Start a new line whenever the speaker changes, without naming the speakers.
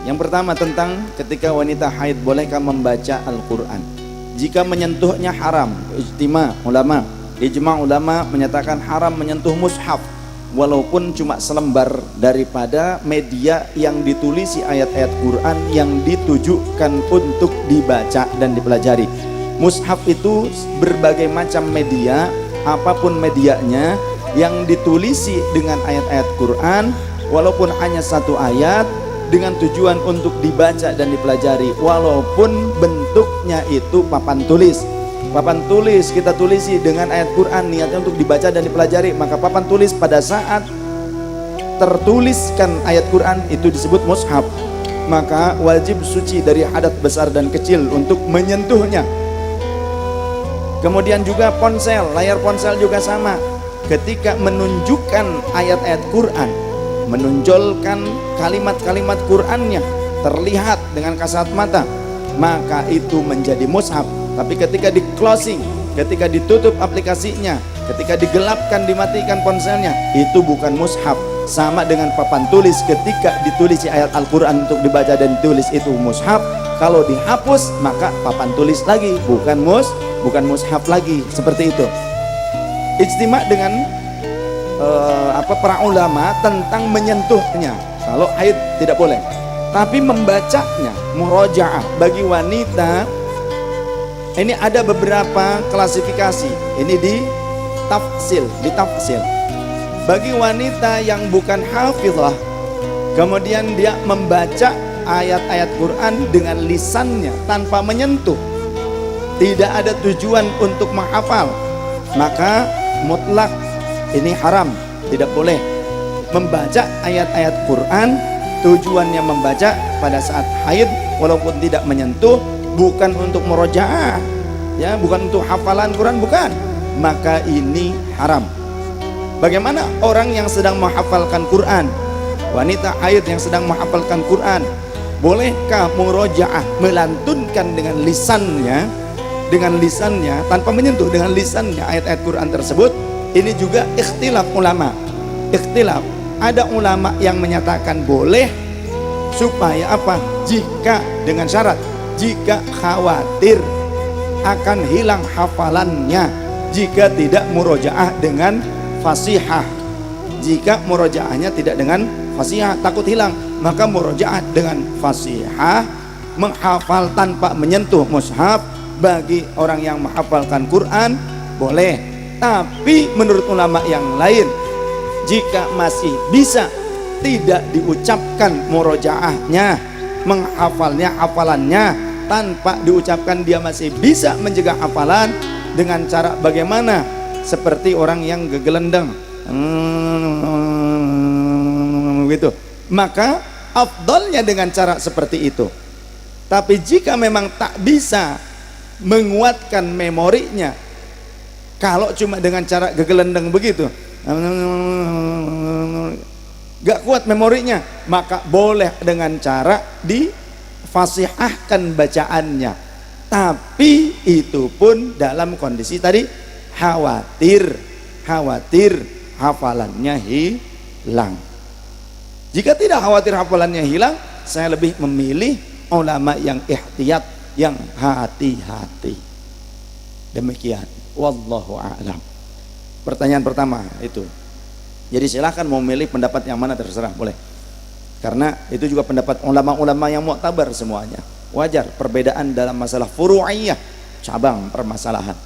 Yang pertama tentang ketika wanita haid bolehkah membaca Al-Quran. Jika menyentuhnya haram, ijma ulama menyatakan haram menyentuh mushaf walaupun cuma selembar daripada media yang ditulisi ayat-ayat Quran yang ditujukan untuk dibaca dan dipelajari. Mushaf itu berbagai macam media, apapun medianya yang ditulisi dengan ayat-ayat Quran walaupun hanya satu ayat dengan tujuan untuk dibaca dan dipelajari, walaupun bentuknya itu papan tulis. Papan tulis kita tulisi dengan ayat Quran, niatnya untuk dibaca dan dipelajari, maka papan tulis pada saat tertuliskan ayat Quran itu disebut mushaf. Maka wajib suci dari hadat besar dan kecil untuk menyentuhnya. Kemudian juga ponsel, layar ponsel juga sama. Ketika menunjukkan ayat-ayat Quran, menonjolkan kalimat-kalimat Qur'annya terlihat dengan kasat mata, maka itu menjadi mushaf. Tapi ketika di closing, ketika ditutup aplikasinya, ketika digelapkan, dimatikan ponselnya, itu bukan mushaf. Sama dengan papan tulis, ketika ditulisi ayat Al-Quran untuk dibaca dan ditulis itu mushaf. Kalau dihapus maka papan tulis lagi, bukan mushaf lagi. Seperti itu. Ijtima dengan para ulama tentang menyentuhnya. Kalau haid tidak boleh, tapi membacanya, murojaah bagi wanita ini ada beberapa klasifikasi. Ini ditafsil. Bagi wanita yang bukan hafizah, kemudian dia membaca ayat-ayat Quran dengan lisannya tanpa menyentuh, tidak ada tujuan untuk menghafal, maka mutlak ini haram, tidak boleh membaca ayat-ayat Quran. Tujuannya membaca pada saat haid walaupun tidak menyentuh, bukan untuk murojaah, ya, bukan untuk hafalan Quran, bukan. Maka ini haram. Bagaimana orang yang sedang menghafalkan Quran, wanita haid yang sedang menghafalkan Quran, bolehkah murojaah, melantunkan dengan lisannya tanpa menyentuh, dengan lisannya ayat-ayat Quran tersebut? Ini juga ikhtilaf ulama. Ada ulama yang menyatakan boleh, supaya apa? Jika dengan syarat, jika khawatir akan hilang hafalannya, jika tidak murojaah dengan fasihah. Jika murojaahnya tidak dengan fasihah, takut hilang, maka murojaah dengan fasihah, menghafal tanpa menyentuh mushaf. Bagi orang yang menghafalkan Quran boleh. Tapi menurut ulama yang lain, jika masih bisa tidak diucapkan murojaahnya, menghafalnya, hafalannya tanpa diucapkan, dia masih bisa menjaga hafalan dengan cara bagaimana? Seperti orang yang gegelendang gitu. Maka afdalnya dengan cara seperti itu. Tapi jika memang tak bisa menguatkan memorinya, kalau cuma dengan cara gegelendeng begitu, gak kuat memorinya, maka boleh dengan cara difasihahkan bacaannya. Tapi itu pun dalam kondisi tadi khawatir hafalannya hilang. Jika tidak khawatir hafalannya hilang, saya lebih memilih ulama yang ihtiyat, yang hati-hati. Demikian. Wallahu a'lam. Pertanyaan pertama itu. Jadi silahkan mau milih pendapat yang mana terserah, boleh. Karena itu juga pendapat ulama-ulama yang mu'tabar semuanya. Wajar perbedaan dalam masalah furu'iyah, cabang permasalahan.